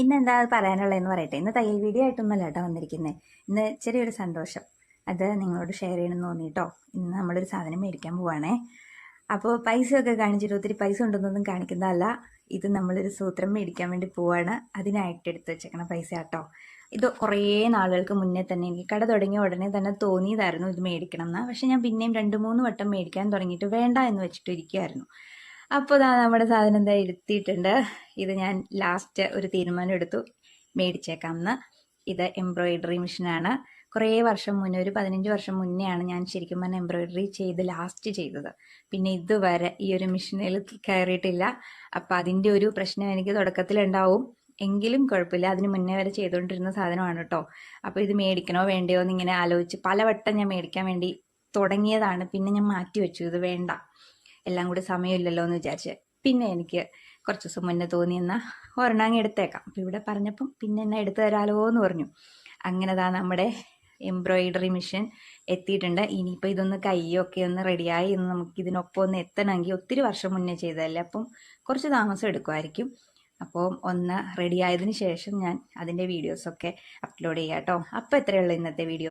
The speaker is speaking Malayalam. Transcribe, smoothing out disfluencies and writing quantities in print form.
ഇന്നെന്താ പറയാനുള്ളതെന്ന് പറയട്ടെ. ഇന്ന് തയ്യൽ വീഡിയോ ആയിട്ടൊന്നുമല്ല കേട്ടോ വന്നിരിക്കുന്നത്. ഇന്ന് ചെറിയൊരു സന്തോഷം അത് നിങ്ങളോട് ഷെയർ ചെയ്യണമെന്ന് തോന്നിട്ടോ. ഇന്ന് നമ്മളൊരു സാധനം മേടിക്കാൻ പോവാണേ. അപ്പോൾ പൈസയൊക്കെ കാണിച്ചിട്ട് ഒത്തിരി പൈസ ഉണ്ടെന്നൊന്നും കാണിക്കുന്നതല്ല. ഇത് നമ്മളൊരു സൂത്രം മേടിക്കാൻ വേണ്ടി പോവാണ്. അതിനായിട്ട് എടുത്ത് വെച്ചേക്കണ പൈസ കേട്ടോ. ഇത് കുറേ നാളുകൾക്ക് മുന്നേ തന്നെ എനിക്ക് കട തുടങ്ങിയ ഉടനെ തന്നെ തോന്നിയതായിരുന്നു ഇത് മേടിക്കണം എന്ന്. പക്ഷെ ഞാൻ പിന്നെയും 2-3 വട്ടം മേടിക്കാൻ തുടങ്ങിയിട്ട് വേണ്ട എന്ന് വെച്ചിട്ട് ഇരിക്കുമായിരുന്നു. അപ്പോൾ നമ്മുടെ സാധനം എന്താ എടുത്തിട്ടുണ്ട്. ഇത് ഞാൻ ലാസ്റ്റ് ഒരു തീരുമാനം എടുത്തു, മേടിച്ചേക്കാം എന്ന്. ഇത് എംബ്രോയിഡറി മെഷീനാണ്. കുറേ വർഷം മുന്നേ, ഒരു 15 വർഷം മുന്നെയാണ് ഞാൻ ശരിക്കും പറഞ്ഞാൽ എംബ്രോയിഡറി ചെയ്ത് ലാസ്റ്റ് ചെയ്തത്. പിന്നെ ഇതുവരെ ഈ ഒരു മെഷീനിൽ കയറിയിട്ടില്ല. അപ്പം അതിൻ്റെ ഒരു പ്രശ്നം എനിക്ക് തുടക്കത്തിലുണ്ടാവും. എങ്കിലും കുഴപ്പമില്ല, അതിന് മുന്നേ വരെ ചെയ്തുകൊണ്ടിരുന്ന സാധനമാണ് കേട്ടോ. അപ്പോൾ ഇത് മേടിക്കണോ വേണ്ടയോ എന്ന് ഇങ്ങനെ ആലോചിച്ച് പലവട്ടം ഞാൻ മേടിക്കാൻ വേണ്ടി തുടങ്ങിയതാണ്. പിന്നെ ഞാൻ മാറ്റി വെച്ചു, ഇത് വേണ്ട, എല്ലാം കൂടി സമയമില്ലല്ലോ എന്ന് വിചാരിച്ച്. പിന്നെ എനിക്ക് കുറച്ച് ദിവസം മുന്നേ തോന്നി എന്നാൽ ഒരെണ്ണം എടുത്തേക്കാം. അപ്പം ഇവിടെ പറഞ്ഞപ്പം പിന്നെ എന്നെ എടുത്തു തരാലോ എന്ന് പറഞ്ഞു. അങ്ങനെ നമ്മുടെ എംബ്രോയിഡറി മെഷീൻ എത്തിയിട്ടുണ്ട്. ഇനിയിപ്പോൾ ഇതൊന്ന് കൈയൊക്കെ ഒന്ന് റെഡിയായി എന്ന് നമുക്ക് ഇതിനൊപ്പം ഒന്ന് എത്തണമെങ്കിൽ ഒത്തിരി വർഷം മുന്നേ ചെയ്തതല്ലേ, അപ്പം കുറച്ച് താമസം എടുക്കുമായിരിക്കും. അപ്പോൾ ഒന്ന് റെഡി ആയതിനു ശേഷം ഞാൻ അതിൻ്റെ വീഡിയോസൊക്കെ അപ്ലോഡ് ചെയ്യാം കേട്ടോ. അപ്പോൾ എത്രയുള്ളൂ ഇന്നത്തെ വീഡിയോ.